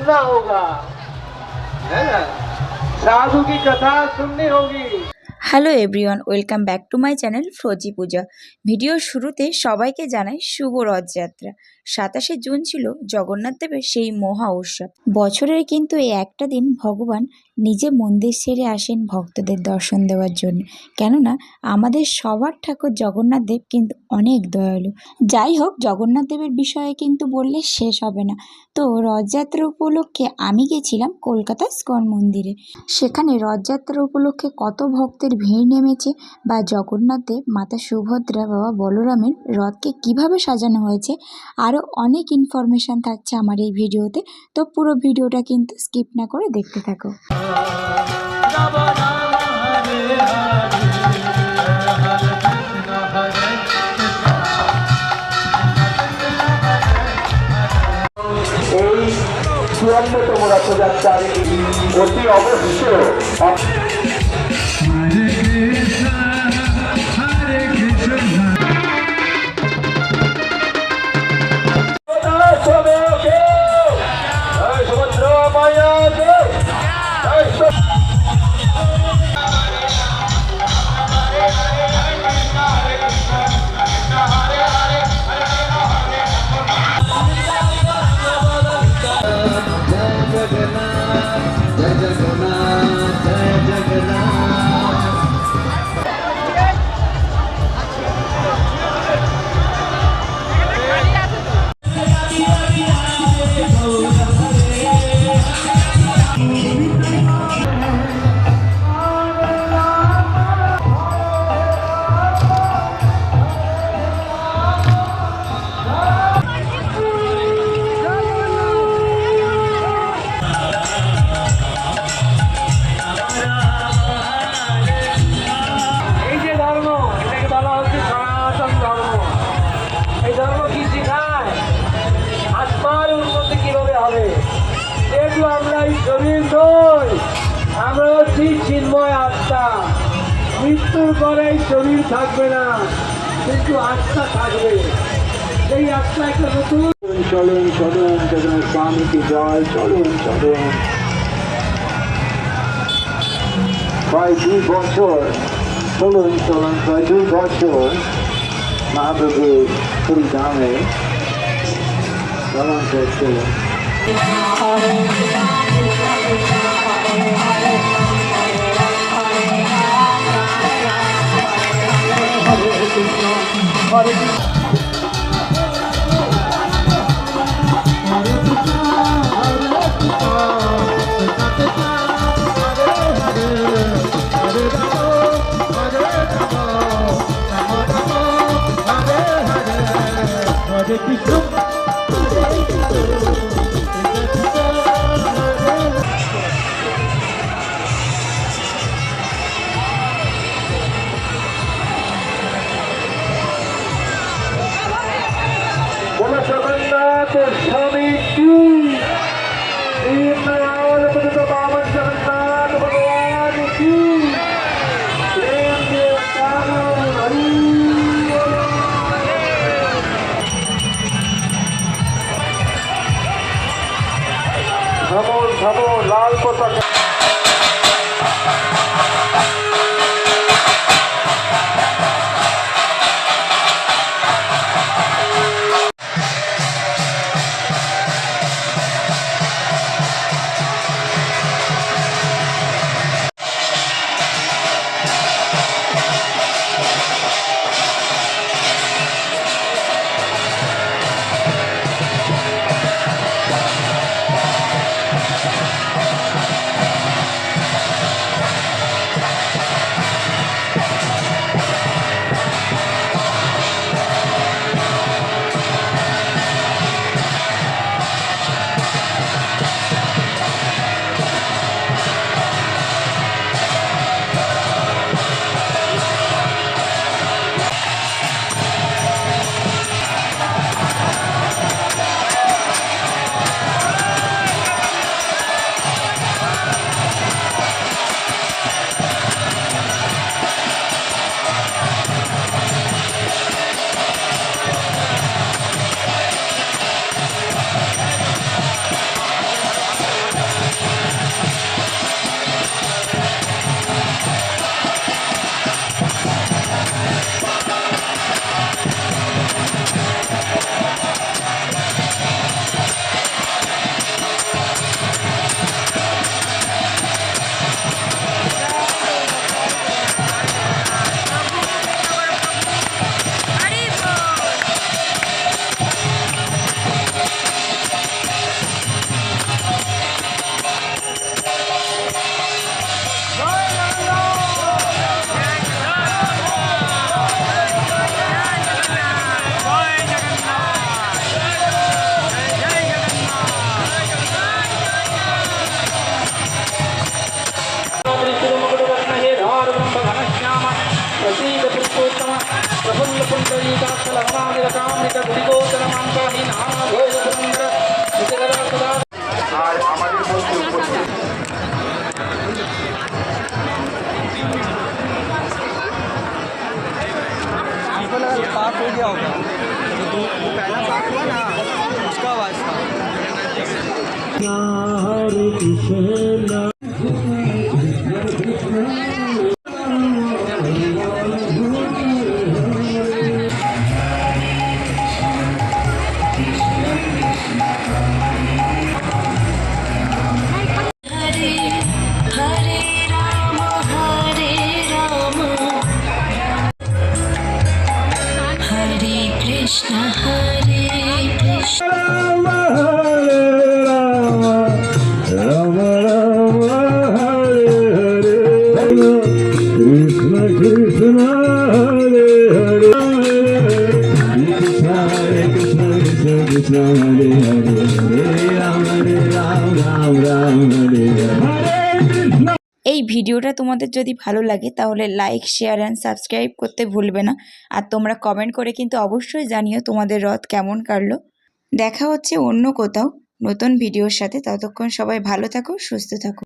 सुनना होगा, है ना। साधु की कथा सुननी होगी। Hello everyone, welcome back to my channel Frozy Puja. ভিডিওর শুরুতে সবাইকে জানাই শুভ রথযাত্রা। 27শে জুন ছিল জগন্নাথ দেবের সেই মহা উৎসব। বছরের কিন্তু এই একটা দিন ভগবান নিজে মন্দির ছেড়ে আসেন ভক্তদের দর্শন দেওয়ার জন্য। কেননা আমাদের সবার ঠাকুর জগন্নাথ দেব কিন্তু অনেক দয়ালু। যাই হোক, জগন্নাথ দেবের বিষয়ে কিন্তু বললে শেষ হবে না। তো রথযাত্রা উপলক্ষে আমি গেছিলাম কলকাতা ইস্কন মন্দিরে। সেখানে রথযাত্রা উপলক্ষে কত ভক্তের ভিড় নেমেছে, বা জগন্নাথ দেব, মাতা সুভদ্রা, বাবা বলরামের রথকে কিভাবে সাজানো হয়েছে, আরও অনেক ইনফরমেশান থাকছে আমার এই ভিডিওতে। তো পুরো ভিডিওটা কিন্তু স্কিপ না করে দেখতে থাকো। এই 54তম রথযাত্রার অতি অবশ্য আমরা হচ্ছি চিন্ময় আত্মা। মৃত্যুর পরে শরীর থাকবে না, কিন্তু আত্মা থাকবে। সেই আত্মা একটা নতুন চলুন চলুন চলুন স্বামীকে জয়, চলুন চলুন। প্রায় 2 বছর, চলুন চলুন, প্রায় 2 বছর মহাপ্রভুর পরিধামে ভ্রমণ করছে। जगन्नाथ स्वामी की दीनदयाल बाबा जगन्नाथ भगवान की Rama Hare Rama, Rama Rama Hare Hare, Krishna Krishna Hare Hare, Krishna Hare Krishna, Krishna Krishna Hare Hare, Hare Rama Ram Ram Hare Hare Krishna। এই ভিডিওটা তোমাদের যদি ভালো লাগে তাহলে লাইক, শেয়ার অ্যান্ড সাবস্ক্রাইব করতে ভুলবে না। আর তোমরা কমেন্ট করে কিন্তু অবশ্যই জানিও তোমাদের রথ কেমন কাটলো। দেখা হচ্ছে অন্য কোথাও নতুন ভিডিওর সাথে। ততক্ষণ সবাই ভালো থাকো, সুস্থ থাকো।